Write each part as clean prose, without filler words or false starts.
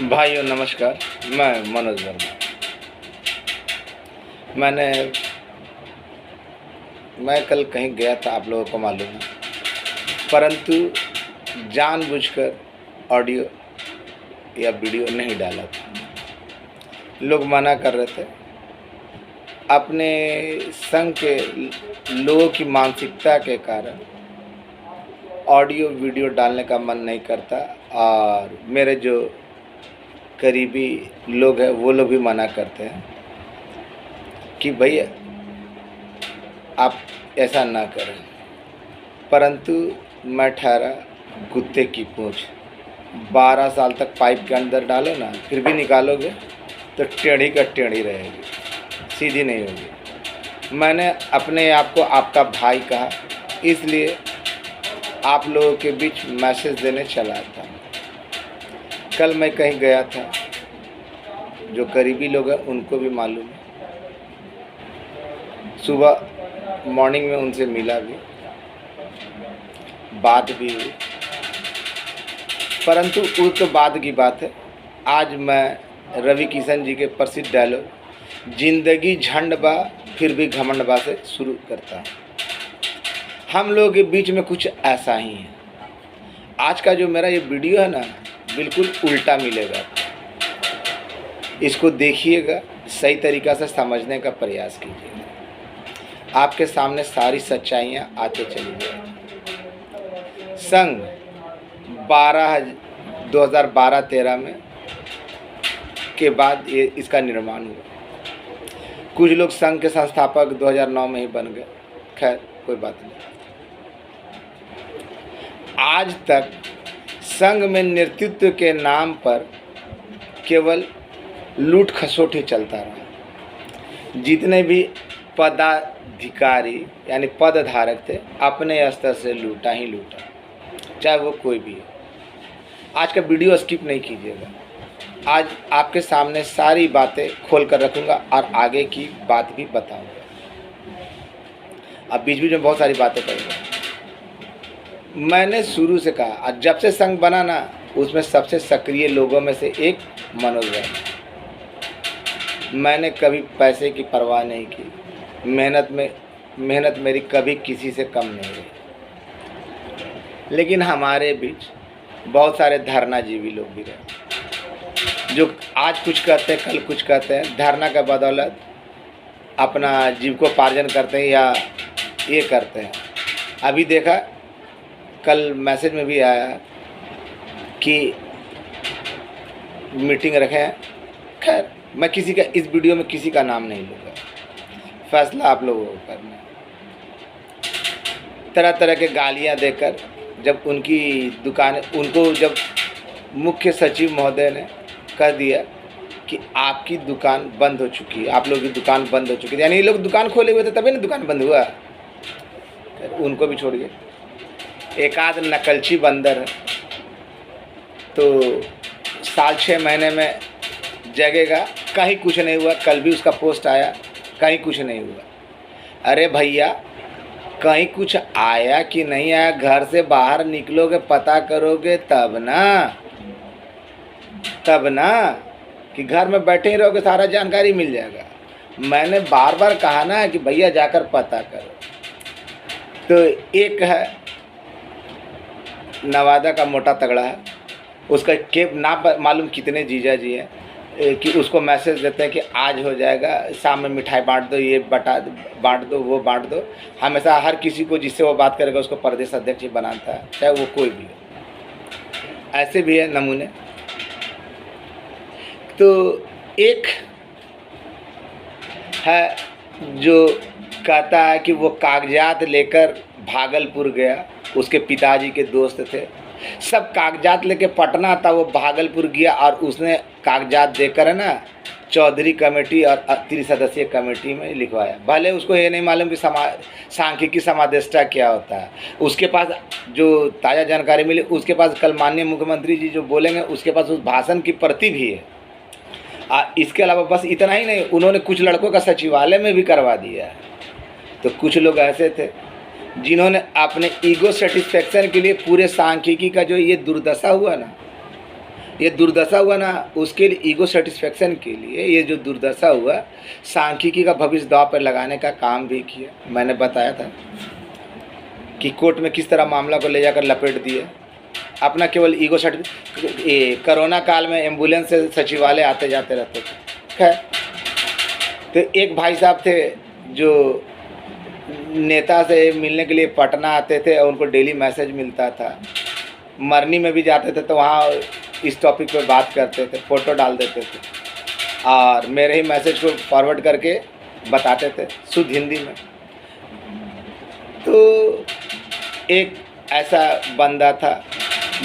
भाइयों नमस्कार। मैं मनोज वर्मा। मैं कल कहीं गया था, आप लोगों को मालूम है, परंतु जानबूझकर ऑडियो या वीडियो नहीं डाला था। लोग मना कर रहे थे। अपने संघ के लोगों की मानसिकता के कारण ऑडियो वीडियो डालने का मन नहीं करता, और मेरे जो करीबी लोग हैं वो लोग भी मना करते हैं कि भैया आप ऐसा ना करें। परंतु मैं ठहरा कुत्ते की पूंछ। 12 साल तक पाइप के अंदर डालो ना, फिर भी निकालोगे तो टेढ़ी का टेढ़ी रहेगी, सीधी नहीं होगी। मैंने अपने आप को आपका भाई कहा, इसलिए आप लोगों के बीच मैसेज देने चला था। कल मैं कहीं गया था, जो करीबी लोग हैं उनको भी मालूम है। सुबह मॉर्निंग में उनसे मिला भी, बात भी हुई, परंतु वो तो बाद की बात है। आज मैं रवि किशन जी के प्रसिद्ध डायलॉग जिंदगी झंड बा फिर भी घमंड बा से शुरू करता हूँ। हम लोगों के बीच में कुछ ऐसा ही है। आज का जो मेरा ये वीडियो है ना, बिल्कुल उल्टा मिलेगा। इसको देखिएगा, सही तरीक़ा से समझने का प्रयास कीजिएगा। आपके सामने सारी सच्चाइयाँ आते चली जाएगी। संघ 2012-13 में के बाद ये इसका निर्माण हुआ। कुछ लोग संघ के संस्थापक 2009 में ही बन गए। खैर कोई बात नहीं। आज तक संघ में नेतृत्व के नाम पर केवल लूट खसोट ही चलता रहा। जितने भी पदाधिकारी यानी पदधारक थे, अपने स्तर से लूटा ही लूटा, चाहे वो कोई भी हो। आज का वीडियो स्किप नहीं कीजिएगा। आज आपके सामने सारी बातें खोल कर रखूँगा और आगे की बात भी बताऊँगा। अब बीच बीच में बहुत सारी बातें करूँगा। मैंने शुरू से कहा, और जब से संघ बना ना, उसमें सबसे सक्रिय लोगों में से एक मनोज वर्मा। मैंने कभी पैसे की परवाह नहीं की। मेहनत मेरी कभी किसी से कम नहीं रही। लेकिन हमारे बीच बहुत सारे धरनाजीवी लोग भी रहे, जो आज कुछ कहते हैं, कल कुछ कहते हैं। धरना का बदौलत अपना जीविकोपार्जन करते हैं या ये करते हैं। अभी देखा, कल मैसेज में भी आया कि मीटिंग रखें। खैर मैं किसी का इस वीडियो में किसी का नाम नहीं लूँगा, फैसला आप लोगों को करना है। तरह तरह के गालियाँ देकर जब उनकी दुकान, उनको जब मुख्य सचिव महोदय ने कह दिया कि आपकी दुकान बंद हो चुकी है, आप लोगों की दुकान बंद हो चुकी है, यानी ये लोग दुकान खोले हुए थे तभी ना दुकान बंद हुआ। उनको भी छोड़िए। एक आध नकलची बंदर है तो 6 महीने में जगेगा। कहीं कुछ नहीं हुआ। कल भी उसका पोस्ट आया, कहीं कुछ नहीं हुआ। अरे भैया, कहीं कुछ आया कि नहीं आया, घर से बाहर निकलोगे, पता करोगे तब ना कि घर में बैठे ही रहोगे सारा जानकारी मिल जाएगा। मैंने बार बार कहा ना कि भैया जाकर पता करो। तो एक है नवादा का मोटा तगड़ा है, उसका के ना मालूम कितने जीजा जी हैं कि उसको मैसेज देते हैं कि आज हो जाएगा, शाम में मिठाई बांट दो, ये बांट दो, वो बांट दो। हमेशा हर किसी को जिससे वो बात करेगा उसको प्रदेश अध्यक्ष बनाता है, चाहे वो कोई भी हो। ऐसे भी है नमूने। तो एक है जो कहता है कि वो कागजात लेकर भागलपुर गया, उसके पिताजी के दोस्त थे, सब कागजात लेके पटना था, वो भागलपुर गया और उसने कागजात देकर है ना चौधरी कमेटी और 3 सदस्यीय कमेटी में लिखवाया। भले उसको ये नहीं मालूम कि सांख्यिकी समादेष्टा क्या होता है। उसके पास जो ताज़ा जानकारी मिली, उसके पास कल माननीय मुख्यमंत्री जी जो बोलेंगे उसके पास उस भाषण की प्रति भी है। इसके अलावा बस इतना ही नहीं, उन्होंने कुछ लड़कों का सचिवालय में भी करवा दिया है। तो कुछ लोग ऐसे थे जिन्होंने अपने ईगो सेटिस्फेक्शन के लिए पूरे सांख्यिकी का जो ये दुर्दशा हुआ ना, ये दुर्दशा हुआ ना, उसके लिए ईगो सेटिस्फेक्शन के लिए ये जो दुर्दशा हुआ, सांख्यिकी का भविष्य दांव पर लगाने का काम भी किया। मैंने बताया था कि कोर्ट में किस तरह मामला को ले जाकर लपेट दिए, अपना केवल ईगो सर्टिफिकेट। कोरोना काल में एम्बुलेंस से सचिवालय आते जाते रहते थे। खैर, तो एक भाई साहब थे जो नेता से मिलने के लिए पटना आते थे और उनको डेली मैसेज मिलता था। मरनी में भी जाते थे तो वहाँ इस टॉपिक पे बात करते थे, फ़ोटो डाल देते थे और मेरे ही मैसेज को फॉरवर्ड करके बताते थे शुद्ध हिंदी में। तो एक ऐसा बंदा था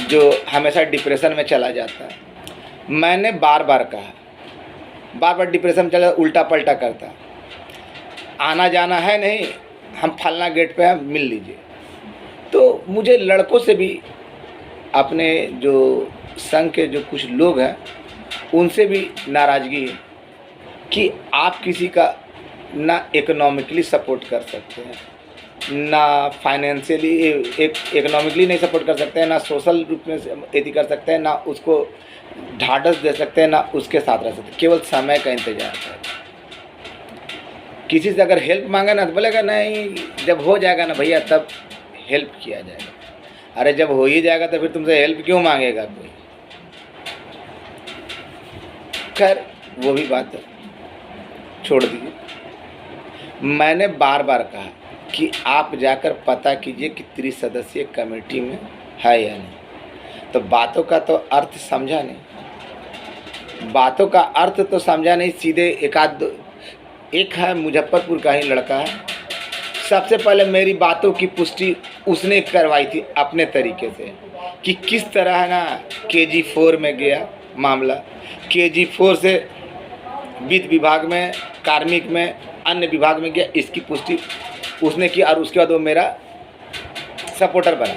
जो हमेशा डिप्रेशन में चला जाता। मैंने बार बार कहा, बार बार डिप्रेशन में चला, उल्टा पलटा करता, आना जाना है नहीं, हम फलना गेट पे हैं, मिल लीजिए। तो मुझे लड़कों से भी, अपने जो संघ के जो कुछ लोग हैं उनसे भी नाराज़गी है कि आप किसी का ना इकोनॉमिकली सपोर्ट कर सकते हैं, ना फाइनेंशियली इकोनॉमिकली नहीं सपोर्ट कर सकते हैं, ना सोशल रूप में यदि कर सकते हैं, ना उसको ढाढ़स दे सकते हैं, ना उसके साथ रह सकते हैं। केवल समय का इंतजार करें। किसी से अगर हेल्प मांगे ना तो बोलेगा नहीं, जब हो जाएगा ना भैया तब हेल्प किया जाएगा। अरे जब हो ही जाएगा तो फिर तुमसे हेल्प क्यों मांगेगा कोई। खैर, वो भी बात है, छोड़ दीजिए। मैंने बार बार कहा कि आप जाकर पता कीजिए कि 30 सदस्यीय कमेटी में है या नहीं। तो बातों का तो अर्थ समझा नहीं, बातों का अर्थ तो समझा नहीं। सीधे एक है मुजफ्फरपुर का ही लड़का है, सबसे पहले मेरी बातों की पुष्टि उसने करवाई थी अपने तरीके से कि किस तरह है ना KG4 में गया मामला, KG4 से वित्त विभाग में, कार्मिक में, अन्य विभाग में गया, इसकी पुष्टि उसने की। और उसके बाद वो मेरा सपोर्टर बना,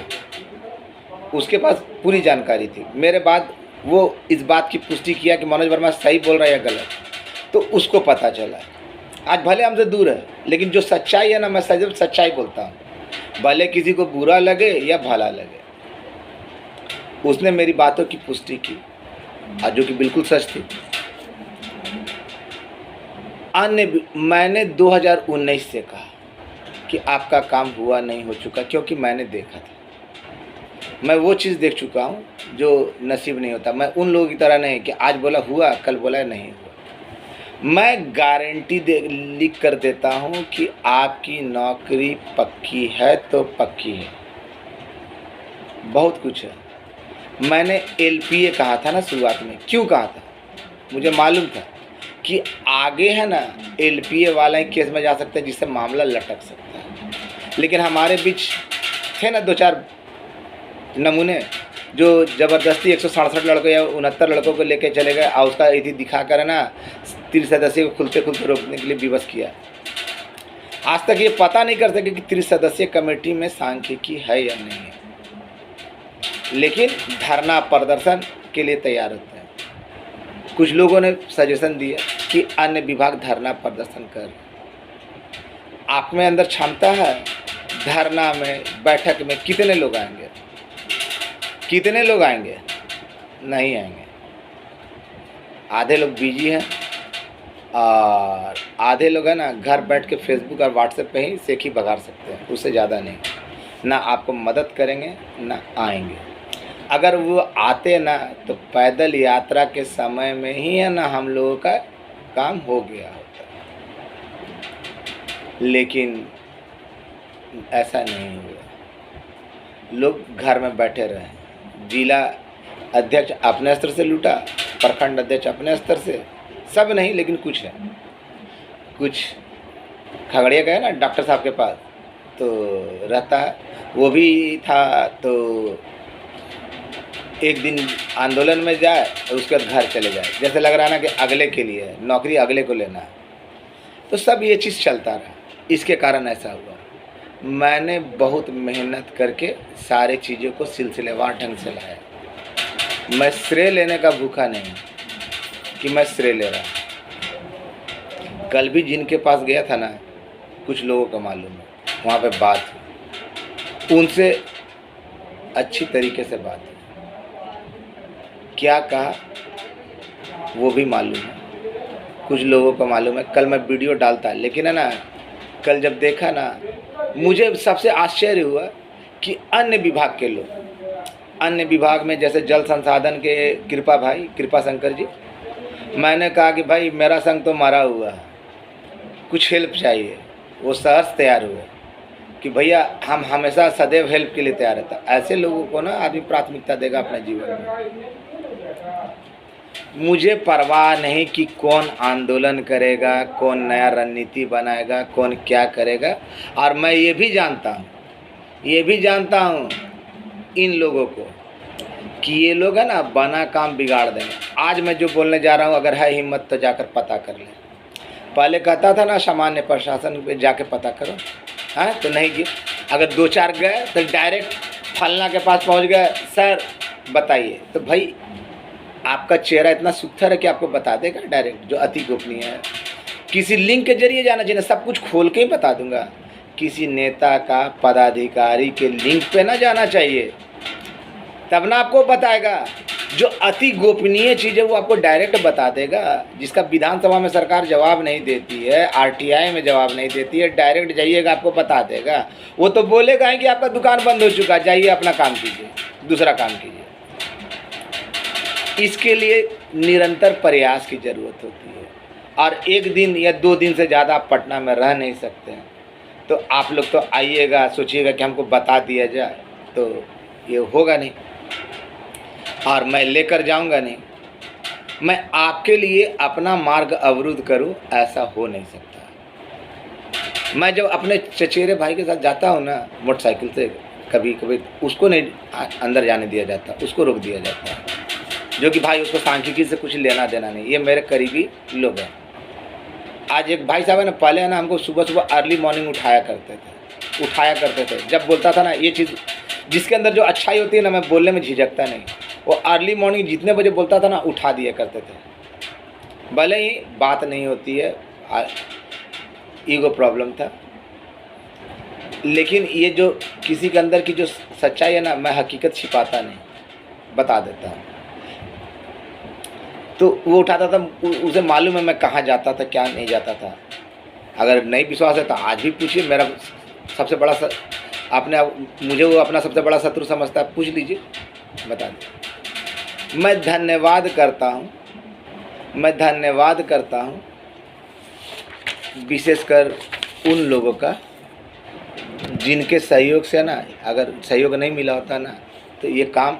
उसके पास पूरी जानकारी थी। मेरे बाद वो इस बात की पुष्टि किया कि मनोज वर्मा सही बोल रहा है या गलत, तो उसको पता चला। आज भले हमसे दूर है, लेकिन जो सच्चाई है ना, मैं सदैव सच्चाई बोलता हूँ, भले किसी को बुरा लगे या भला लगे। उसने मेरी बातों की पुष्टि की, जो कि बिल्कुल सच थी। मैंने 2019 से कहा कि आपका काम हुआ नहीं हो चुका, क्योंकि मैंने देखा था। मैं वो चीज़ देख चुका हूँ जो नसीब नहीं होता। मैं उन लोगों की तरह नहीं कि आज बोला हुआ, कल बोला नहीं हुआ। मैं गारंटी लिख कर देता हूँ कि आपकी नौकरी पक्की है तो पक्की है। बहुत कुछ है। मैंने LPA कहा था ना शुरुआत में, क्यों कहा था? मुझे मालूम था कि आगे है ना LPA वाला ही केस में जा सकता है जिससे मामला लटक सकता है। लेकिन हमारे बीच थे ना 2-4 नमूने जो ज़बरदस्ती 167 लड़कों या 69 लड़कों को लेके चले गए और उसका यदि दिखाकर ना 30 सदस्यों को खुलते खुलते रोकने के लिए विवश किया। आज तक ये पता नहीं कर सके कि 30 सदस्यीय कमेटी में सांख्यिकी है या नहीं है, लेकिन धरना प्रदर्शन के लिए तैयार होते हैं। कुछ लोगों ने सजेशन दिया कि अन्य विभाग धरना प्रदर्शन कर। आप में अंदर क्षमता है? धरना में, बैठक में कितने लोग आएंगे? कितने लोग आएंगे? नहीं आएंगे। आधे लोग बिजी हैं और आधे लोग है ना घर बैठ के फेसबुक और व्हाट्सएप पे ही सेखी बघार सकते हैं, उससे ज़्यादा नहीं। ना आपको मदद करेंगे ना आएंगे। अगर वो आते ना तो पैदल यात्रा के समय में ही है ना हम लोगों का काम हो गया होता, लेकिन ऐसा नहीं हुआ। लोग घर में बैठे रहे। जिला अध्यक्ष अपने स्तर से लूटा, प्रखंड अध्यक्ष अपने स्तर से, सब नहीं लेकिन कुछ है। कुछ खगड़िया गए ना डॉक्टर साहब के पास तो रहता है, वो भी था तो एक दिन आंदोलन में जाए और उसके बाद घर चले जाए, जैसे लग रहा है ना कि अगले के लिए है, नौकरी अगले को लेना है। तो सब ये चीज़ चलता रहा, इसके कारण ऐसा हुआ। मैंने बहुत मेहनत करके सारे चीज़ों को सिलसिलेवार ढंग से लाया। मैं श्रेय लेने का भूखा नहीं कि मैं श्रेय ले रहा। कल भी जिनके पास गया था ना, कुछ लोगों को मालूम है, वहाँ पे बात हुई, उनसे अच्छी तरीके से बात हुई क्या कहा वो भी मालूम है, कुछ लोगों को मालूम है। कल मैं वीडियो डालता, लेकिन है ना, कल जब देखा ना, मुझे सबसे आश्चर्य हुआ कि अन्य विभाग के लोग, अन्य विभाग में जैसे जल संसाधन के कृपा भाई, कृपा शंकर जी, मैंने कहा कि भाई मेरा संग तो मरा हुआ है, कुछ हेल्प चाहिए। वो सहर्ष तैयार हुए कि भैया हम हमेशा सदैव हेल्प के लिए तैयार रहता। ऐसे लोगों को ना आदमी प्राथमिकता देगा अपने जीवन में। मुझे परवाह नहीं कि कौन आंदोलन करेगा, कौन नया रणनीति बनाएगा, कौन क्या करेगा। और मैं ये भी जानता हूँ इन लोगों को कि ये लोग है ना बना काम बिगाड़ देंगे। आज मैं जो बोलने जा रहा हूँ, अगर है हिम्मत तो जाकर पता कर ले। पहले कहता था ना सामान्य प्रशासन पे जाके पता करो, हाँ तो नहीं कि अगर 2-4 गए तो डायरेक्ट फलना के पास पहुँच गए, सर बताइए, तो भाई आपका चेहरा इतना सुथर है कि आपको बता देगा डायरेक्ट, जो अति गोपनीय है। किसी लिंक के जरिए जाना चाहिए, सब कुछ खोल के ही बता दूंगा। किसी नेता का, पदाधिकारी के लिंक पे ना जाना चाहिए, तब ना आपको बताएगा। जो अति गोपनीय चीज़ है वो आपको डायरेक्ट बता देगा। जिसका विधानसभा में सरकार जवाब नहीं देती है, आरटीआई में जवाब नहीं देती है, डायरेक्ट जाइएगा आपको बता देगा। वो तो बोलेगा कि आपका दुकान बंद हो चुका, जाइए अपना काम कीजिए, दूसरा काम कीजिए। इसके लिए निरंतर प्रयास की ज़रूरत होती है। और 1 दिन या 2 दिन से ज़्यादा आप पटना में रह नहीं सकते हैं, तो आप लोग तो आइएगा, सोचिएगा कि हमको बता दिया जाए, तो ये होगा नहीं। और मैं लेकर जाऊंगा नहीं, मैं आपके लिए अपना मार्ग अवरुद्ध करूं, ऐसा हो नहीं सकता। मैं जब अपने चचेरे भाई के साथ जाता हूं ना मोटरसाइकिल से, कभी कभी उसको नहीं अंदर जाने दिया जाता, उसको रोक दिया जाता है, जो कि भाई उसको सांख्यिकी से कुछ लेना देना नहीं। ये मेरे करीबी लोग हैं। आज एक भाई साहब है ना, पहले है ना हमको सुबह सुबह अर्ली मॉर्निंग उठाया करते थे। जब बोलता था ना ये चीज़ जिसके अंदर जो अच्छाई होती है ना, मैं बोलने में झिझकता नहीं। वो अर्ली मॉर्निंग जितने बजे बोलता था ना, उठा दिया करते थे। भले ही बात नहीं होती है, ईगो प्रॉब्लम था, लेकिन ये जो किसी के अंदर की जो सच्चाई है ना, मैं हकीकत छिपाता नहीं, बता देता हूँ। तो वो उठाता था, उसे मालूम है मैं कहाँ जाता था, क्या नहीं जाता था। अगर नहीं विश्वास है तो आज भी पूछिए। मेरा सबसे बड़ा मुझे वो अपना सबसे बड़ा शत्रु समझता है, पूछ लीजिए, बता दें। मैं धन्यवाद करता हूँ विशेषकर उन लोगों का जिनके सहयोग से ना, अगर सहयोग नहीं मिला होता ना, तो ये काम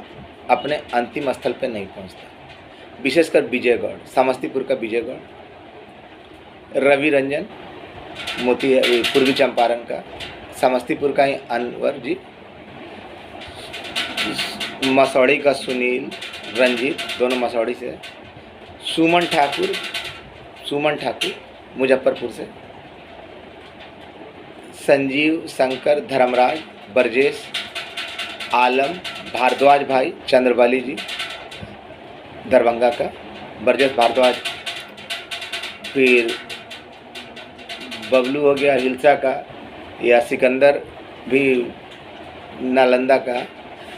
अपने अंतिम स्थल पे नहीं पहुंचता। विशेषकर विजय गौड़, समस्तीपुर का विजय गौड़, रवि रंजन पूर्वी चंपारण का, समस्तीपुर का ही अनवर जी, मसौड़ी का सुनील रंजीत, दोनों मसौड़ी से, सुमन ठाकुर मुजफ्फरपुर से, संजीव, शंकर, धर्मराज, ब्रजेश, आलम, भारद्वाज भाई, चंद्रबाली जी दरभंगा का, ब्रजेश भारद्वाज, फिर बबलू हो गया हिलसा का, या सिकंदर भी नालंदा का।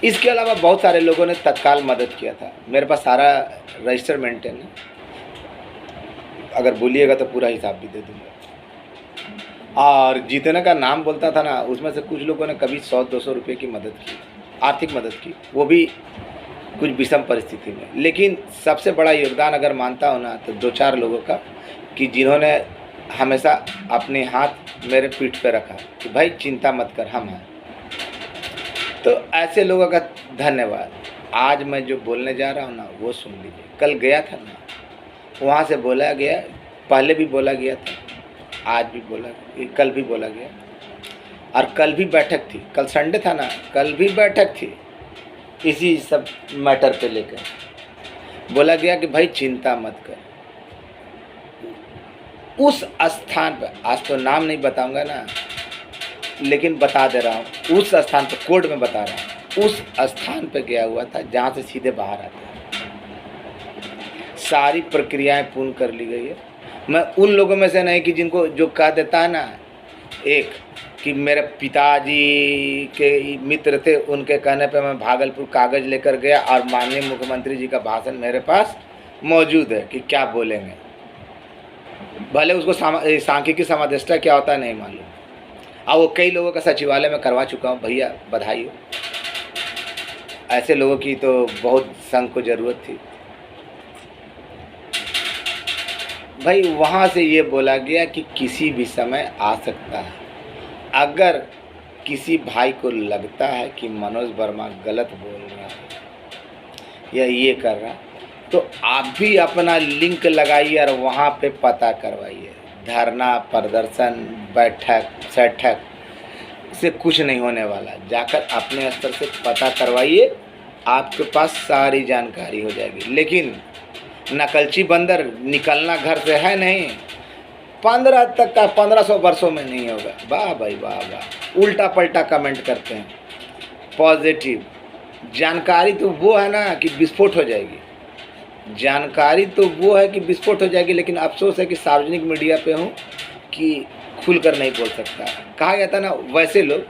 इसके अलावा बहुत सारे लोगों ने तत्काल मदद किया था। मेरे पास सारा रजिस्टर मेंटेन है, अगर बोलिएगा तो पूरा हिसाब भी दे दूँगा। और जितने का नाम बोलता था ना, उसमें से कुछ लोगों ने कभी 100-200 रुपये की मदद की, आर्थिक मदद की, वो भी कुछ विषम परिस्थिति में। लेकिन सबसे बड़ा योगदान अगर मानता हूँ ना, तो 2-4 लोगों का, कि जिन्होंने हमेशा अपने हाथ मेरे पीठ पे रखा कि भाई चिंता मत कर, हम हैं। तो ऐसे लोगों का धन्यवाद। आज मैं जो बोलने जा रहा हूँ ना, वो सुन लीजिए। कल गया था ना, वहाँ से बोला गया, पहले भी बोला गया था, आज भी बोला, कल भी बोला गया, और कल भी बैठक थी। कल संडे था ना, कल भी बैठक थी इसी सब मैटर पे लेकर। बोला गया कि भाई चिंता मत कर। उस स्थान पर, आज तो नाम नहीं बताऊंगा ना, लेकिन बता दे रहा हूँ, उस स्थान पर, कोर्ट में बता रहा हूँ, उस स्थान पर गया हुआ था जहाँ से सीधे बाहर आते हैं। सारी प्रक्रियाएं पूर्ण कर ली गई है। मैं उन लोगों में से नहीं कि जिनको जो कह देता है ना, एक कि मेरे पिताजी के मित्र थे, उनके कहने पे मैं भागलपुर कागज़ लेकर गया और माननीय मुख्यमंत्री जी का भाषण मेरे पास मौजूद है कि क्या बोलेंगे। भले उसको सांख्यिकी समादेष्टा क्या होता है नहीं मालूम, और वो कई लोगों का सचिवालय में करवा चुका हूँ। भैया बधाई हो, ऐसे लोगों की तो बहुत संघ को ज़रूरत थी। भाई वहाँ से ये बोला गया कि किसी भी समय आ सकता है। अगर किसी भाई को लगता है कि मनोज वर्मा गलत बोल रहा है या ये कर रहा है, तो आप भी अपना लिंक लगाइए और वहाँ पे पता करवाइए। धरना, प्रदर्शन, बैठक, सैठक से कुछ नहीं होने वाला। जाकर अपने स्तर से पता करवाइए, आपके पास सारी जानकारी हो जाएगी। लेकिन नकलची बंदर निकलना घर से है नहीं, 15 तक का 1500 वर्षों में नहीं होगा। वाह भाई वाह वाह, उल्टा पलटा कमेंट करते हैं। पॉजिटिव जानकारी तो वो है ना कि विस्फोट हो जाएगी, जानकारी तो वो है कि विस्फोट हो जाएगी। लेकिन अफसोस है कि सार्वजनिक मीडिया पे हूँ कि खुलकर नहीं बोल सकता। कहा जाता है ना, वैसे लोग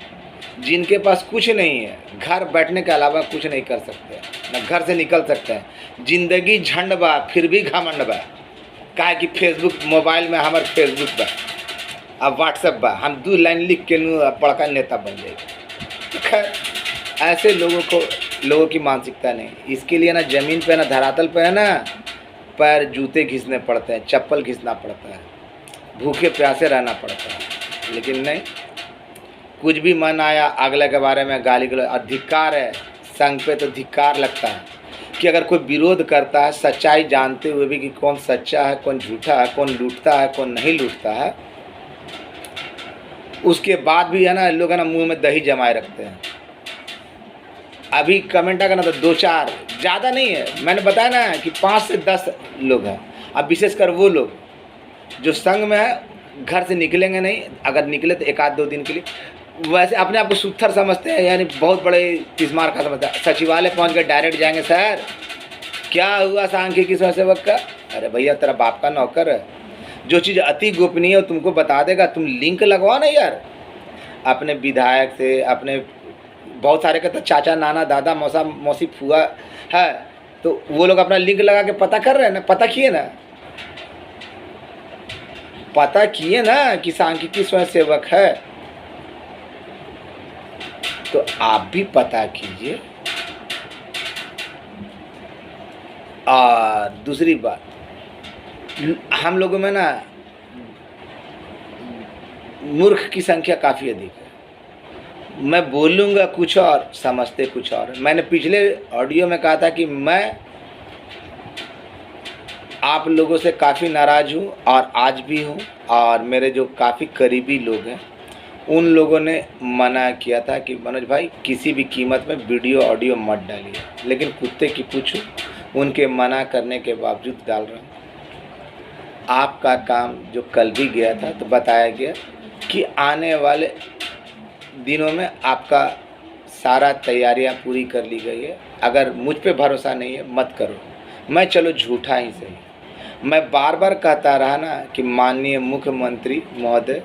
जिनके पास कुछ नहीं है, घर बैठने के अलावा कुछ नहीं कर सकते, ना घर से निकल सकते हैं। जिंदगी झंड बा फिर भी घमंड बा। काहे कि फेसबुक मोबाइल में हमार फेसबुक बा, अब व्हाट्सएप बा, हम 2 लाइन लिख के बड़का नेता बन जाएगा। खैर ऐसे लोगों की मानसिकता नहीं। इसके लिए ना ज़मीन पे ना धरातल पे है ना, पैर जूते घिसने पड़ते हैं, चप्पल घिसना पड़ता है, भूखे प्यासे रहना पड़ता है। लेकिन नहीं, कुछ भी मन आया अगले के बारे में गाली गलौज। अधिकार है, संघ पे तो धिक्कार लगता है कि अगर कोई विरोध करता है सच्चाई जानते हुए भी कि कौन सच्चा है, कौन झूठा है, कौन लूटता है, कौन नहीं लूटता है, उसके बाद भी है ना लोग है ना मुंह में दही जमाए रखते हैं। अभी कमेंट आकर ना तो 2-4, ज़्यादा नहीं है, मैंने बताया ना कि 5 से 10 लोग हैं। अब विशेषकर वो लोग जो संघ में है, घर से निकलेंगे नहीं, अगर निकले तो 1-2 दिन के लिए। वैसे अपने आप को सुत्थर समझते हैं, यानी बहुत बड़े तिस्मार का समझते हैं। सचिवालय पहुंच कर डायरेक्ट जाएंगे, सर क्या हुआ सांख्यिकी स्वयंसेवक का? अरे भैया तेरा बाप का नौकर है, जो चीज़ अति गोपनीय है तुमको बता देगा, तुम लिंक लगवाओ ना यार अपने विधायक से। अपने बहुत सारे का तो चाचा, नाना, दादा, मौसा, मौसी, फुआ है, तो वो लोग अपना लिंक लगा के पता कर रहे हैं ना, पता किए ना कि सांख्यिकी स्वयंसेवक है, तो आप भी पता कीजिए। और दूसरी बात, हम लोगों में ना मूर्ख की संख्या काफ़ी अधिक है। मैं बोलूँगा कुछ और, समझते कुछ और। मैंने पिछले ऑडियो में कहा था कि मैं आप लोगों से काफ़ी नाराज़ हूँ और आज भी हूँ, और मेरे जो काफ़ी करीबी लोग हैं उन लोगों ने मना किया था कि मनोज भाई किसी भी कीमत में वीडियो ऑडियो मत डालिए। लेकिन कुत्ते की पूछूं, उनके मना करने के बावजूद डाल रहा हूँ। आपका काम जो कल भी गया था तो बताया गया कि आने वाले दिनों में आपका सारा तैयारियां पूरी कर ली गई है। अगर मुझ पे भरोसा नहीं है मत करो। मैं चलो झूठा ही सही, मैं बार बार कहता रहा ना कि माननीय मुख्यमंत्री महोदय,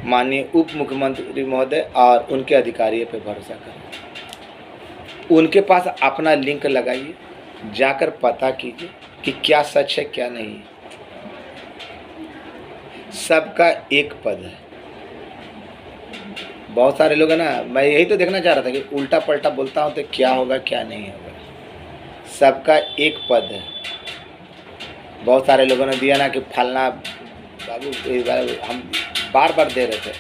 माननीय उप मुख्यमंत्री महोदय और उनके अधिकारियों पे भरोसा करें। उनके पास अपना लिंक लगाइए, जाकर पता कीजिए कि क्या सच है क्या नहीं है। सबका एक पद है। बहुत सारे लोग हैं ना, मैं यही तो देखना चाह रहा था कि उल्टा पलटा बोलता हूँ तो क्या होगा क्या नहीं होगा। सबका एक पद है। बहुत सारे लोगों ने दिया ना कि फलना बाबू, हम बार बार दे रहे थे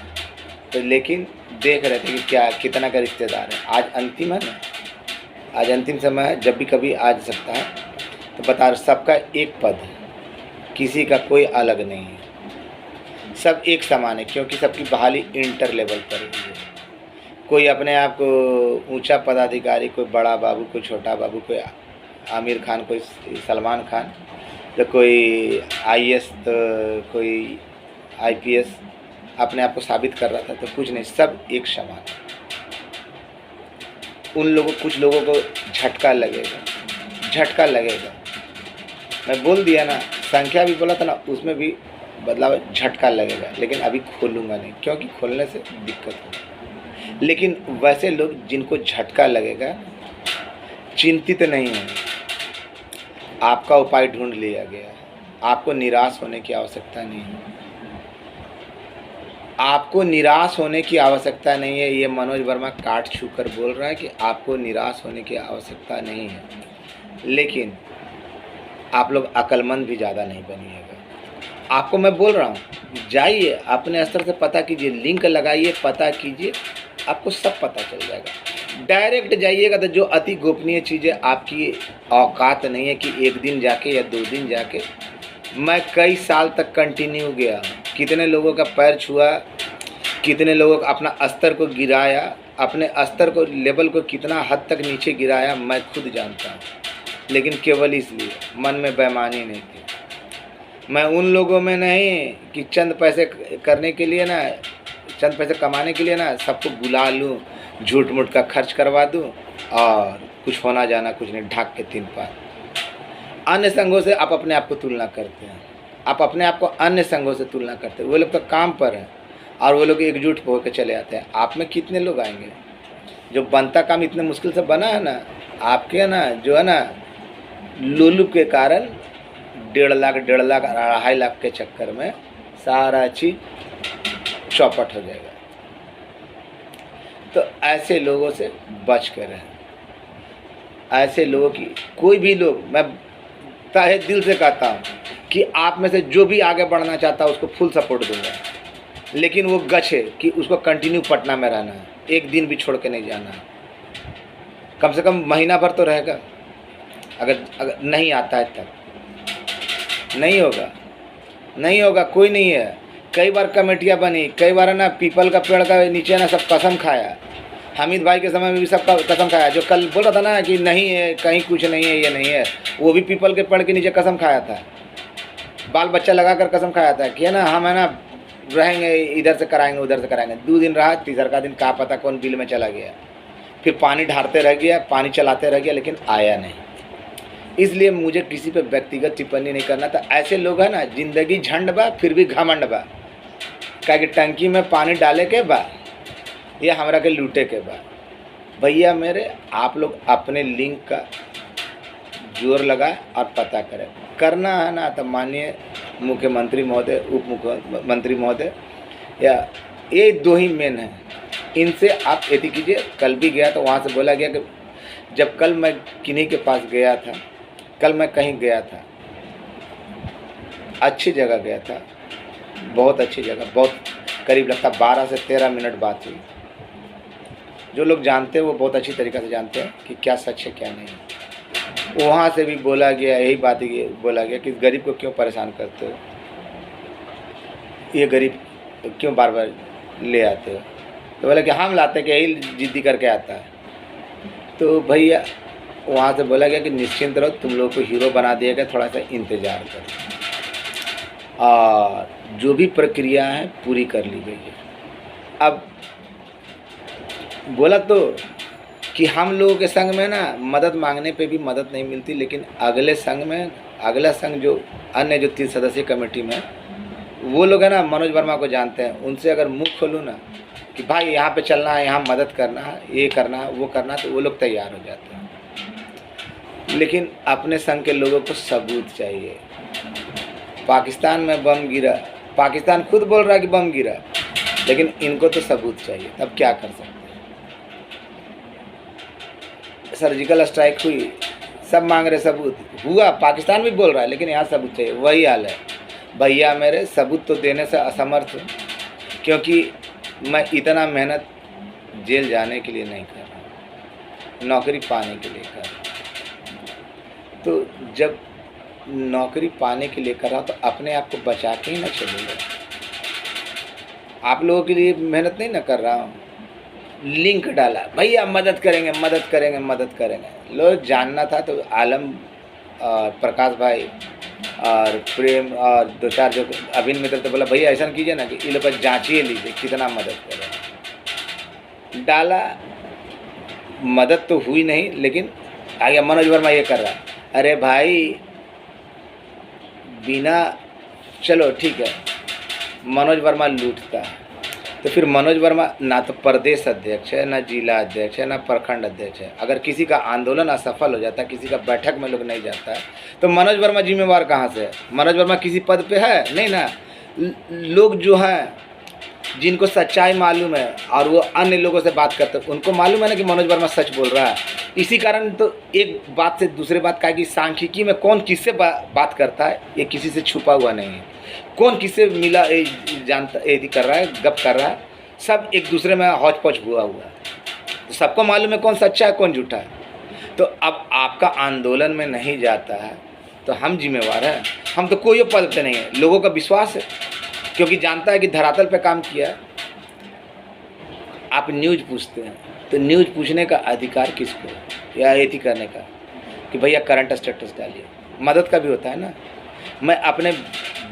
तो, लेकिन देख रहे थे कि क्या कितना का रिश्तेदार है। आज अंतिम है ना, आज अंतिम समय है, जब भी कभी आ सकता है। तो बता रहे सबका एक पद है, किसी का कोई अलग नहीं है, सब एक समान है, क्योंकि सबकी बहाली इंटर लेवल पर हुई है। कोई अपने आप को ऊंचा पदाधिकारी, कोई बड़ा बाबू, कोई छोटा बाबू, कोई आमिर खान, कोई सलमान खान, तो कोई IAS, तो कोई IPS अपने आप को साबित कर रहा था। तो कुछ नहीं, सब एक समान। कुछ लोगों को झटका लगेगा। मैं बोल दिया ना, संख्या भी बोला था ना, उसमें भी बदलाव झटका लगेगा, लेकिन अभी खोलूँगा नहीं, क्योंकि खोलने से दिक्कत होगी। लेकिन वैसे लोग जिनको झटका लगेगा चिंतित नहीं है, आपका उपाय ढूंढ लिया गया है, आपको निराश होने की आवश्यकता नहीं है। आपको निराश होने की आवश्यकता नहीं है, ये मनोज वर्मा काट छू कर बोल रहा है कि आपको निराश होने की आवश्यकता नहीं है। लेकिन आप लोग अक्लमंद भी ज़्यादा नहीं बनिएगा। आपको मैं बोल रहा हूँ, जाइए अपने स्तर से पता कीजिए, लिंक लगाइए, पता कीजिए, आपको सब पता चल जाएगा। डायरेक्ट जाइएगा तो जो अति गोपनीय चीज़ें आपकी औकात नहीं है कि एक दिन जाके या 2 दिन जाके। मैं कई साल तक कंटिन्यू गया, कितने लोगों का पैर छुआ, कितने लोगों का अपना स्तर को गिराया, अपने स्तर को लेवल को कितना हद तक नीचे गिराया मैं खुद जानता हूँ। लेकिन केवल इसलिए मन में बेईमानी नहीं थी। मैं उन लोगों में नहीं कि चंद पैसे करने के लिए ना, चंद पैसे कमाने के लिए ना सबको बुला लूँ, झूठ मूठ का खर्च करवा दूँ और कुछ होना जाना कुछ नहीं, ढाक के 3 पार। अन्य संघों से आप अपने आप को तुलना करते हैं, आप अपने आप को अन्य संघों से तुलना करते हैं। वो लोग तो काम पर हैं और वो लोग एकजुट होकर चले आते हैं। आप में कितने लोग आएंगे? जो बनता काम इतने मुश्किल से बना है ना, आपके ना जो है ना लुलु के कारण 1.5 लाख 2.5 लाख के चक्कर में सारा चीज चौपट हो जाएगा। तो ऐसे लोगों से बच कर रहें। ऐसे लोगों की कोई भी लोग, मैं तहे दिल से कहता हूँ कि आप में से जो भी आगे बढ़ना चाहता है उसको फुल सपोर्ट दूंगा, लेकिन वो गच है कि उसको कंटिन्यू पटना में रहना है, एक दिन भी छोड़ के नहीं जाना है। कम से कम महीना भर तो रहेगा। अगर नहीं आता है तब नहीं होगा, कोई नहीं है। कई बार कमेटियाँ बनी, कई बार है ना पीपल का पेड़ का नीचे ना सब कसम खाया। हामिद भाई के समय में भी सब कसम खाया। जो कल बोल रहा था ना कि नहीं है, कहीं कुछ नहीं है, ये नहीं है, वो भी पीपल के पेड़ के नीचे कसम खाया था, बाल बच्चा लगाकर कसम खाया था कि है ना हम है ना रहेंगे, इधर से कराएंगे उधर से कराएंगे। 2 दिन रहा, तीसरा दिन कहाँ पता कौन बिल में चला गया, फिर पानी ढारते रह गया, पानी चलाते रह गया, लेकिन आया नहीं। इसलिए मुझे किसी पे व्यक्तिगत टिप्पणी नहीं करना था। ऐसे लोग है ना जिंदगी झंड बा फिर भी घमंड बा, क्या कि टंकी में पानी डाले के बा या हमरा के लूटे के बा। भैया मेरे, आप लोग अपने लिंक का जोर लगाए और पता करें। करना है ना तो माननीय मुख्यमंत्री महोदय, उप मुख्यमंत्री महोदय, या ये 2 ही मेन हैं, इनसे आप यदि कीजिए। कल भी गया तो वहाँ से बोला गया कि जब कल मैं किन्हीं के पास गया था, कल मैं कहीं गया था, अच्छी जगह गया था, बहुत अच्छी जगह, बहुत करीब लगता 12 से 13 मिनट बात हुई। जो लोग जानते हैं वो बहुत अच्छी तरीक़े से जानते हैं कि क्या सच है क्या नहीं। वहाँ से भी बोला गया, यही बात बोला गया कि गरीब को क्यों परेशान करते हो, ये गरीब क्यों बार बार ले आते हो। तो बोला कि हम लाते कि यही जिद्दी करके आता है। तो भैया वहाँ से बोला गया कि निश्चिंत रहो, तुम लोग को हीरो बना दिया गया, थोड़ा सा इंतज़ार करो, और जो भी प्रक्रिया है पूरी कर ली गई है। अब बोला तो कि हम लोगों के संघ में ना मदद मांगने पे भी मदद नहीं मिलती, लेकिन अगले संघ में, अगला संघ जो अन्य जो 3 सदस्यीय कमेटी में, वो लोग है ना मनोज वर्मा को जानते हैं। उनसे अगर मुँह खोलूँ ना कि भाई यहाँ पे चलना है, यहाँ मदद करना है, ये करना है, वो करना है, तो वो लोग तैयार हो जाते हैं। लेकिन अपने संघ के लोगों को सबूत चाहिए। पाकिस्तान में बम गिरा, पाकिस्तान खुद बोल रहा है कि बम गिरा, लेकिन इनको तो सबूत चाहिए। अब क्या कर सकते हैं? सर्जिकल स्ट्राइक हुई, सब मांग रहे सबूत, हुआ, पाकिस्तान भी बोल रहा है, लेकिन यहाँ सबूत चाहिए। वही हाल है भैया मेरे, सबूत तो देने से असमर्थ हूँ, क्योंकि मैं इतना मेहनत जेल जाने के लिए नहीं कर रहा, नौकरी पाने के लिए कर रहा हूँ। तो जब नौकरी पाने के लिए कर रहा हूँ तो अपने आप को बचा के ही ना चलूँगा। आप लोगों के लिए मेहनत नहीं ना कर रहा हूँ। लिंक डाला, भैया मदद करेंगे मदद करेंगे मदद करेंगे। लोग जानना था तो आलम और प्रकाश भाई और प्रेम और 2-4 जो अभिन मित्र, तो बोला भैया ऐसा कीजिए ना कि इन लोग पर जांचिए लीजिए कितना मदद करें। डाला, मदद तो हुई नहीं, लेकिन आगे मनोज वर्मा ये कर रहा है, अरे भाई बिना, चलो ठीक है मनोज वर्मा लूटता है। तो फिर मनोज वर्मा ना तो प्रदेश अध्यक्ष है, ना जिला अध्यक्ष है, ना प्रखंड अध्यक्ष है। अगर किसी का आंदोलन असफल हो जाता है, किसी का बैठक में लोग नहीं जाता है, तो मनोज वर्मा जिम्मेवार कहाँ से है? मनोज वर्मा किसी पद पे है नहीं ना। लोग जो हैं जिनको सच्चाई मालूम है और वो अन्य लोगों से बात करते हैं, उनको मालूम है ना कि मनोज वर्मा सच बोल रहा है। इसी कारण तो एक बात से दूसरे बात का कि सांख्यिकी में कौन किससे बात करता है ये किसी से छुपा हुआ नहीं है। कौन किससे मिला जानता यदि कर रहा है, गप कर रहा है, सब एक दूसरे में हौच पौच हुआ है। तो सबको मालूम है कौन सच्चा है कौन झूठा है। तो अब आपका आंदोलन में नहीं जाता है तो हम जिम्मेवार हैं। हम तो कोई पद पे नहीं है, लोगों का विश्वास है क्योंकि जानता है कि धरातल पे काम किया है। आप न्यूज़ पूछते हैं तो न्यूज़ पूछने का अधिकार किसको है, या एथी करने का कि भैया करंट स्टेटस डालिए। मदद का भी होता है ना। मैं अपने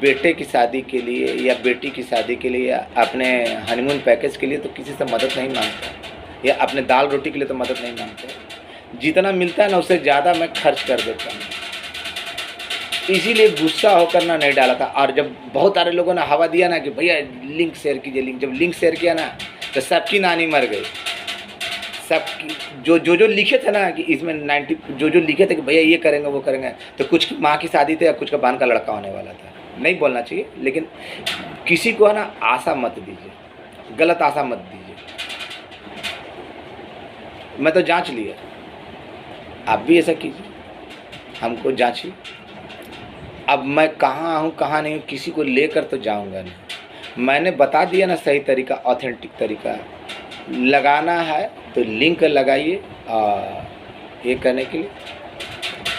बेटे की शादी के लिए या बेटी की शादी के लिए या अपने हनीमून पैकेज के लिए तो किसी से मदद नहीं मांगता, या अपने दाल रोटी के लिए तो मदद नहीं मांगता। जितना मिलता है ना उससे ज़्यादा मैं खर्च कर देता हूँ। इसीलिए गुस्सा होकर ना नहीं डाला था। और जब बहुत सारे लोगों ने हवा दिया ना कि भैया लिंक शेयर कीजिए, जब लिंक शेयर किया ना तो सबकी नानी मर गई। सब जो लिखे थे ना कि इसमें 90 जो लिखे थे कि भैया ये करेंगे वो करेंगे, तो कुछ की माँ की शादी थी या कुछ का बहन का लड़का होने वाला था। नहीं बोलना चाहिए, लेकिन किसी को है ना आशा मत दीजिए, गलत आशा मत दीजिए। मैं तो जांच लिया, आप भी ऐसा कीजिए, हमको जांचिए। अब मैं कहाँ हूँ कहाँ नहीं हूँ किसी को लेकर तो जाऊँगा नहीं। मैंने बता दिया ना सही तरीका, ऑथेंटिक तरीका। लगाना है तो लिंक लगाइए और ये करने के लिए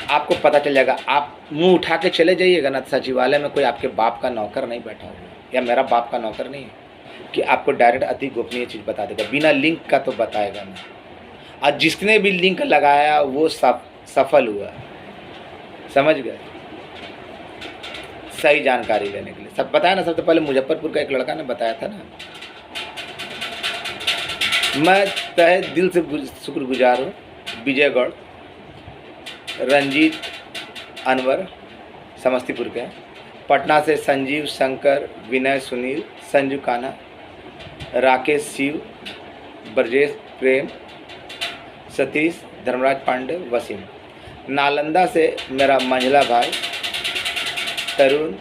आपको पता चल जाएगा। आप मुंह उठा के चले जाइएगा ना, सचिवालय में कोई आपके बाप का नौकर नहीं बैठा हुआ या मेरा बाप का नौकर नहीं है कि आपको डायरेक्ट अति गोपनीय चीज़ बता देगा। बिना लिंक का तो बताएगा नहीं। और जिसने भी लिंक लगाया वो सफल हुआ, समझ गए। सही जानकारी लेने के लिए सब बताया ना। सबसे पहले मुजफ्फरपुर का एक लड़का ने बताया था ना। मैं तहे दिल से शुक्रगुजार हूँ विजय गौड़, रंजीत अनवर समस्तीपुर के, पटना से संजीव, शंकर, विनय, सुनील, संजू कान्हा, राकेश, शिव, ब्रजेश, प्रेम, सतीश, धर्मराज पांडे, वसीम। नालंदा से मेरा मंझला भाई तरुण,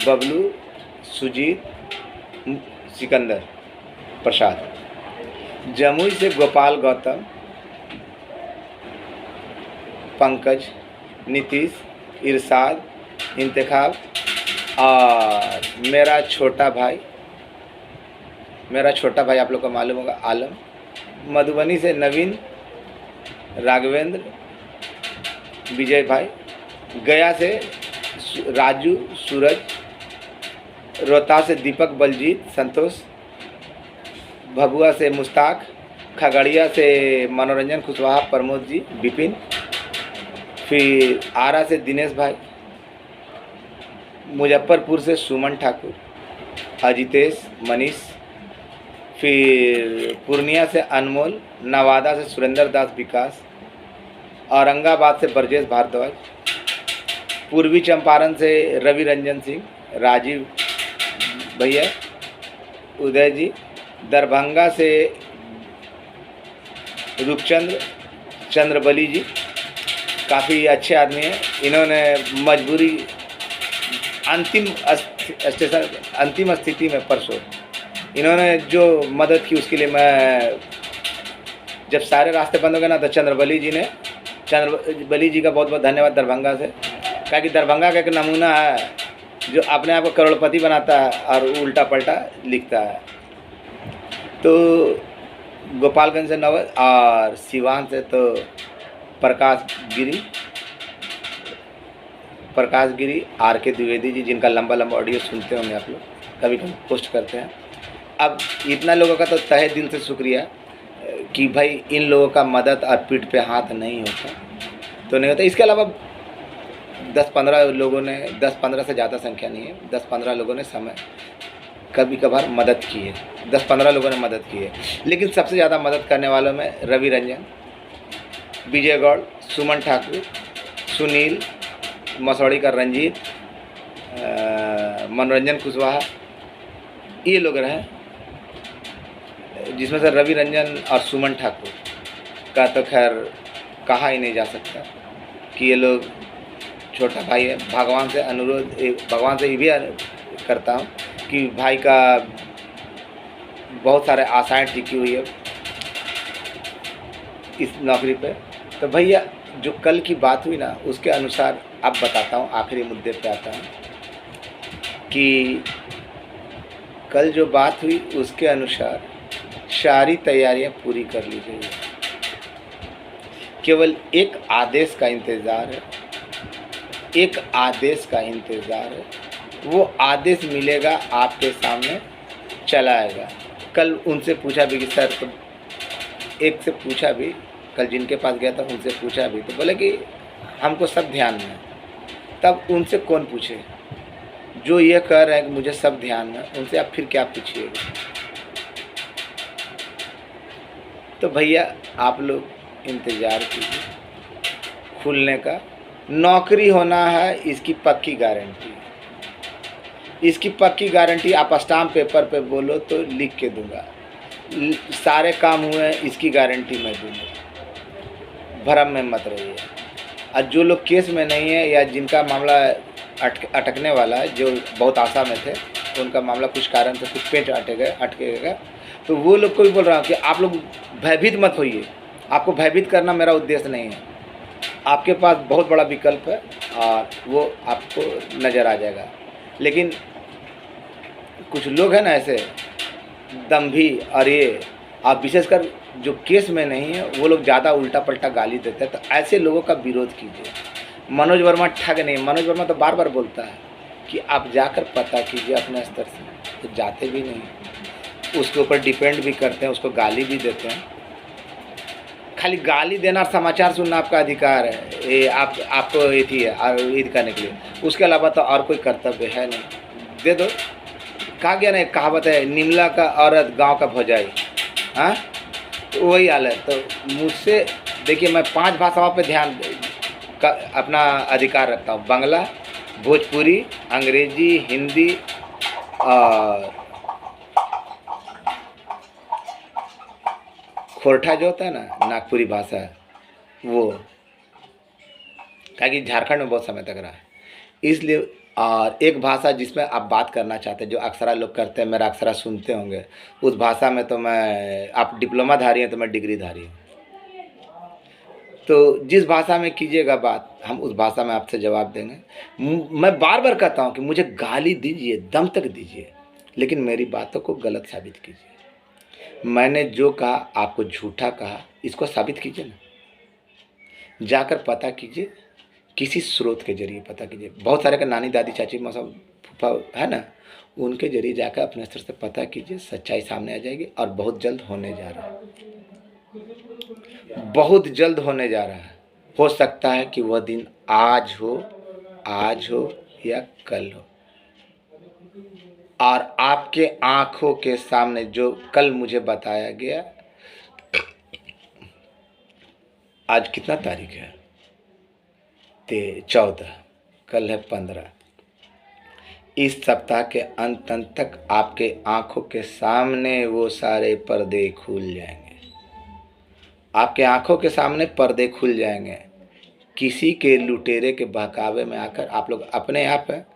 बबलू, सुजीत, सिकंदर प्रसाद। जमुई से गोपाल गौतम, पंकज, नीतीश, इरशाद, इंतखाब और मेरा छोटा भाई आप लोग को मालूम होगा आलम। मधुबनी से नवीन, राघवेंद्र, विजय भाई। गया से राजू, सूरज। रोहतास से दीपक, बलजीत, संतोष। भभुआ से मुश्ताक। खगड़िया से मनोरंजन कुशवाहा, प्रमोद जी, विपिन। फिर आरा से दिनेश भाई। मुजफ्फरपुर से सुमन ठाकुर, अजितेश, मनीष। फिर पूर्णिया से अनमोल। नवादा से सुरेंद्र दास, विकास। औरंगाबाद से ब्रजेश भारद्वाज। पूर्वी चंपारण से रवि रंजन सिंह, राजीव भैया, उदय जी। दरभंगा से रूपचंद्र, चंद्रबली जी, काफ़ी अच्छे आदमी हैं। इन्होंने मजबूरी अंतिम स्थिति में परसों इन्होंने जो मदद की उसके लिए मैं, जब सारे रास्ते बंद हो गए ना तो चंद्रबली जी का बहुत बहुत धन्यवाद दरभंगा से। क्या कि दरभंगा का एक नमूना है जो अपने आप को करोड़पति बनाता है और उल्टा पलटा लिखता है। तो गोपालगंज से नवल और सिवान से तो प्रकाश गिरी, आर के द्विवेदी जी, जिनका लंबा लंबा ऑडियो सुनते होंगे आप लोग, कभी कभी पोस्ट करते हैं। अब इतना लोगों का तो तहे दिल से शुक्रिया कि भाई इन लोगों का मदद और पीठ पे हाथ नहीं होता तो नहीं होता। इसके अलावा 10-15 लोगों ने, 10-15 से ज़्यादा संख्या नहीं है, 10-15 लोगों ने समय कभी कभार मदद की है, 10-15 लोगों ने मदद की है। लेकिन सबसे ज़्यादा मदद करने वालों में रवि रंजन, विजय गौड़, सुमन ठाकुर, सुनील, मसौड़ी का रंजीत, मनोरंजन कुशवाहा, ये लोग रहे, जिसमें से रवि रंजन और सुमन ठाकुर का तो खैर कहा ही नहीं जा सकता कि ये लोग छोटा भाई है। भगवान से अनुरोध, भगवान से ये भी करता हूँ कि भाई का बहुत सारे आशाएं टिकी हुई है इस नौकरी पे। तो भैया जो कल की बात हुई ना, उसके अनुसार अब बताता हूँ, आखिरी मुद्दे पे आता हूँ कि कल जो बात हुई उसके अनुसार सारी तैयारियां पूरी कर ली गई है। केवल एक आदेश का इंतज़ार है, एक आदेश का इंतज़ार है। वो आदेश मिलेगा, आपके सामने चला आएगा। कल उनसे पूछा भी कि सर, तो एक से पूछा भी, कल जिनके पास गया था उनसे पूछा भी, तो बोले कि हमको सब ध्यान में है। तब उनसे कौन पूछे? जो ये कह रहे हैं कि मुझे सब ध्यान में, उनसे आप फिर क्या पूछिएगा? तो भैया आप लोग इंतज़ार कीजिए खुलने का। नौकरी होना है, इसकी पक्की गारंटी, इसकी पक्की गारंटी। आप स्टाम्प पेपर पे बोलो तो लिख के दूंगा, सारे काम हुए हैं, इसकी गारंटी मैं दूंगा। भ्रम में मत रहिए। और जो लोग केस में नहीं है या जिनका मामला अटकने वाला है, जो बहुत आशा में थे, उनका मामला कुछ कारण से कुछ पेट अटकेगा, तो वो लोग को भी बोल रहा हूँ कि आप लोग भयभीत मत होइए। आपको भयभीत करना मेरा उद्देश्य नहीं है। आपके पास बहुत बड़ा विकल्प है और वो आपको नज़र आ जाएगा। लेकिन कुछ लोग हैं ना ऐसे दम्भी, और ये आप विशेषकर जो केस में नहीं है, वो लोग ज़्यादा उल्टा पल्टा गाली देते हैं। तो ऐसे लोगों का विरोध कीजिए। मनोज वर्मा ठग नहीं। मनोज वर्मा तो बार बार बोलता है कि आप जाकर पता कीजिए अपने स्तर से, तो जाते भी नहीं, उसके ऊपर डिपेंड भी करते हैं, उसको गाली भी देते हैं। खाली गाली देना और समाचार सुनना आपका अधिकार है, ये आपको ये थी ईद करने के लिए। उसके अलावा तो और कोई कर्तव्य है नहीं। दे दो। कहा गया ना, एक कहावत है, निमला का औरत गांव का भौजाई। हाँ, तो वही हाल है। तो मुझसे देखिए, मैं 5 भाषाओं पे ध्यान का अपना अधिकार रखता हूँ। बांग्ला, भोजपुरी, अंग्रेजी, हिंदी और खोरठा जो होता है ना, नागपुरी भाषा, वो क्या कि झारखंड में बहुत समय तक रहा है, इसलिए। और एक भाषा जिसमें आप बात करना चाहते हैं, जो अक्सरा लोग करते हैं, मेरा अक्सरा सुनते होंगे, उस भाषा में तो मैं, आप डिप्लोमाधारी हैं तो मैं डिग्रीधारी हूँ। तो जिस भाषा में कीजिएगा बात, हम उस भाषा में आपसे जवाब देंगे। मैं बार बार कहता हूँ कि मुझे गाली दीजिए, दम तक दीजिए, लेकिन मेरी बातों को गलत साबित कीजिए। मैंने जो कहा आपको झूठा कहा, इसको साबित कीजिए ना। जाकर पता कीजिए, किसी स्रोत के जरिए पता कीजिए। बहुत सारे का नानी दादी चाची मौसा फूफा है ना, उनके जरिए जाकर अपने स्तर से पता कीजिए, सच्चाई सामने आ जाएगी। और बहुत जल्द होने जा रहा है, बहुत जल्द होने जा रहा है। हो सकता है कि वह दिन आज हो या कल हो। और आपके आंखों के सामने जो कल मुझे बताया गया, आज कितना तारीख है? 14, कल है 15। इस सप्ताह के अंत तक आपके आंखों के सामने वो सारे पर्दे खुल जाएंगे। आपके आंखों के सामने पर्दे खुल जाएंगे। किसी के लुटेरे के बहकावे में आकर आप लोग अपने आप हैं,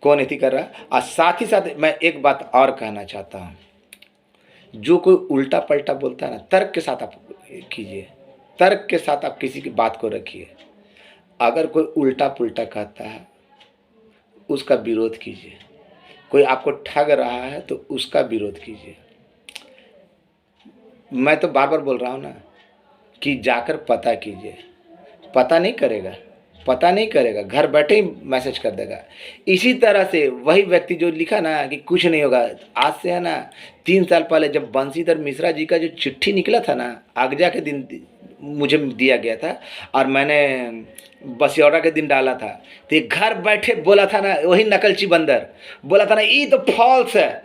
कौन इति कर रहा है। और साथ ही साथ मैं एक बात और कहना चाहता हूँ, जो कोई उल्टा पलटा बोलता है ना, तर्क के साथ आप कीजिए, तर्क के साथ आप किसी की बात को रखिए। अगर कोई उल्टा पुल्टा कहता है, उसका विरोध कीजिए। कोई आपको ठग रहा है तो उसका विरोध कीजिए। मैं तो बार बार बोल रहा हूँ ना कि जाकर पता कीजिए। पता नहीं करेगा, घर बैठे ही मैसेज कर देगा। इसी तरह से वही व्यक्ति जो लिखा ना कि कुछ नहीं होगा, आज से है ना 3 साल पहले जब बंशीधर मिश्रा जी का जो चिट्ठी निकला था ना, आगजा के दिन मुझे दिया गया था और मैंने बसियौरा के दिन डाला था, तो ये घर बैठे बोला था ना, वही नकलची बंदर बोला था ना, ये तो फॉल्स है,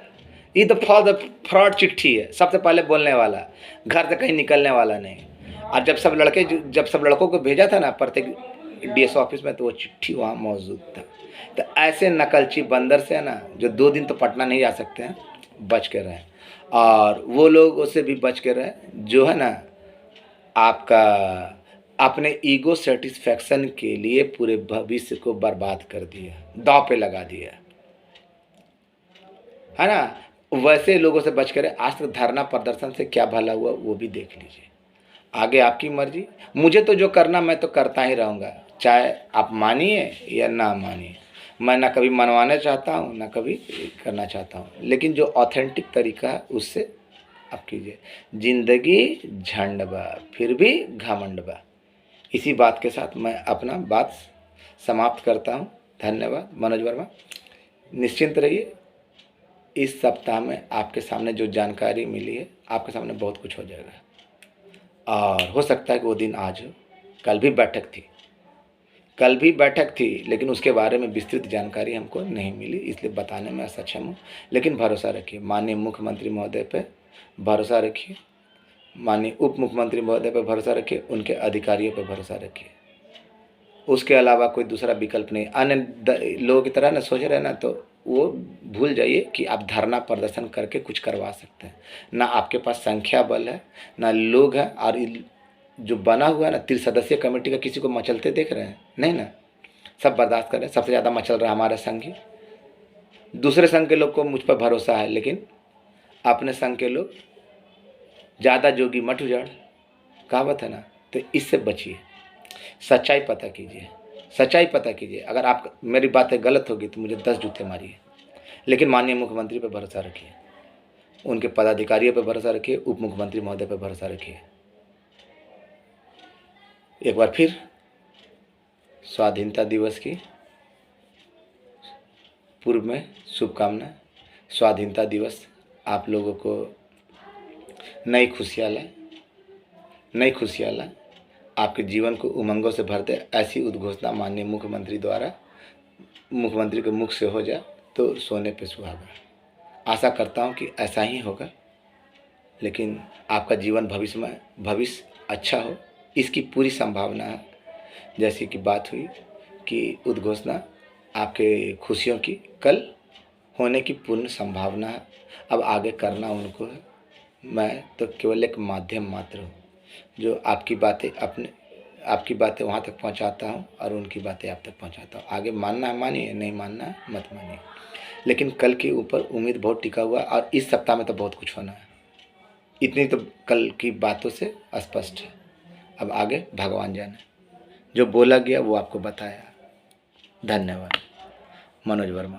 ये तो फॉल्स फ्रॉड चिट्ठी है। सबसे पहले बोलने वाला, घर से कहीं निकलने वाला नहीं। और जब सब लड़कों को भेजा था ना प्रत्येक डीएस ऑफिस में, तो वो चिट्ठी वहाँ मौजूद था। तो ऐसे नकलची बंदर से है ना, जो 2 दिन तो पटना नहीं जा सकते हैं, बच के रहें। और वो लोग उससे भी बच के रहें जो है ना आपका अपने ईगो सेटिस्फैक्शन के लिए पूरे भविष्य को बर्बाद कर दिया, दांव पे लगा दिया, है ना। वैसे लोगों से बच कर आज तक धरना प्रदर्शन से क्या भला हुआ वो भी देख लीजिए। आगे आपकी मर्जी, मुझे तो जो करना मैं तो करता ही रहूँगा, चाहे आप मानिए या ना मानिए। मैं ना कभी मनवाना चाहता हूँ ना कभी करना चाहता हूँ, लेकिन जो ऑथेंटिक तरीका है उससे आप कीजिए। जिंदगी झंड बा फिर भी घमंड बा। इसी बात के साथ मैं अपना बात समाप्त करता हूँ। धन्यवाद। मनोज वर्मा, निश्चिंत रहिए। इस सप्ताह में आपके सामने जो जानकारी मिली है, आपके सामने बहुत कुछ हो जाएगा। और हो सकता है कि वो दिन आज हो। कल भी बैठक थी, लेकिन उसके बारे में विस्तृत जानकारी हमको नहीं मिली, इसलिए बताने में असक्षम हूँ। लेकिन भरोसा रखिए, माननीय मुख्यमंत्री महोदय पे भरोसा रखिए, माननीय उप मुख्यमंत्री महोदय पे भरोसा रखिए, उनके अधिकारियों पे भरोसा रखिए। उसके अलावा कोई दूसरा विकल्प नहीं। अन्य लोगों की तरह ना सोच रहे ना, तो वो भूल जाइए कि आप धरना प्रदर्शन करके कुछ करवा सकते हैं। ना आपके पास संख्या बल है, ना लोग हैं। और जो बना हुआ है ना 3 सदस्यीय कमेटी का, किसी को मचलते देख रहे हैं? नहीं ना, सब बर्दाश्त कर रहे हैं। सबसे ज़्यादा मचल रहा है हमारा संघ ही। दूसरे संघ के लोग को मुझ पर भरोसा है, लेकिन अपने संघ के लोग ज़्यादा जोगी मठ उजाड़, कहावत है ना। तो इससे बचिए, सच्चाई पता कीजिए, सच्चाई पता कीजिए। अगर आप मेरी बातें गलत होगी तो मुझे 10 जूते मारिए, लेकिन माननीय मुख्यमंत्री पर भरोसा रखिए, उनके पदाधिकारियों पर भरोसा रखिए, उप मुख्यमंत्री महोदय पर भरोसा रखिए। एक बार फिर स्वाधीनता दिवस की पूर्व में शुभकामनाएं। स्वाधीनता दिवस आप लोगों को नई खुशियाँ लाए, आपके जीवन को उमंगों से भर दे। ऐसी उद्घोषणा माननीय मुख्यमंत्री के मुख से हो जाए तो सोने पे सुहागा। आशा करता हूँ कि ऐसा ही होगा, लेकिन आपका जीवन भविष्य अच्छा हो, इसकी पूरी संभावना है। जैसी कि बात हुई कि उद्घोषणा आपके खुशियों की कल होने की पूर्ण संभावना है। अब आगे करना उनको है, मैं तो केवल एक माध्यम मात्र हूँ, जो आपकी बातें वहाँ तक पहुँचाता हूँ और उनकी बातें आप तक पहुँचाता हूँ। आगे मानना है मानिए, नहीं मानना है मत मानिए, लेकिन कल के ऊपर उम्मीद बहुत टिका हुआ। और इस सप्ताह में तो बहुत कुछ होना है, इतनी तो कल की बातों से स्पष्ट है। अब आगे भगवान जाने, जो बोला गया वो आपको बताया। धन्यवाद। मनोज वर्मा।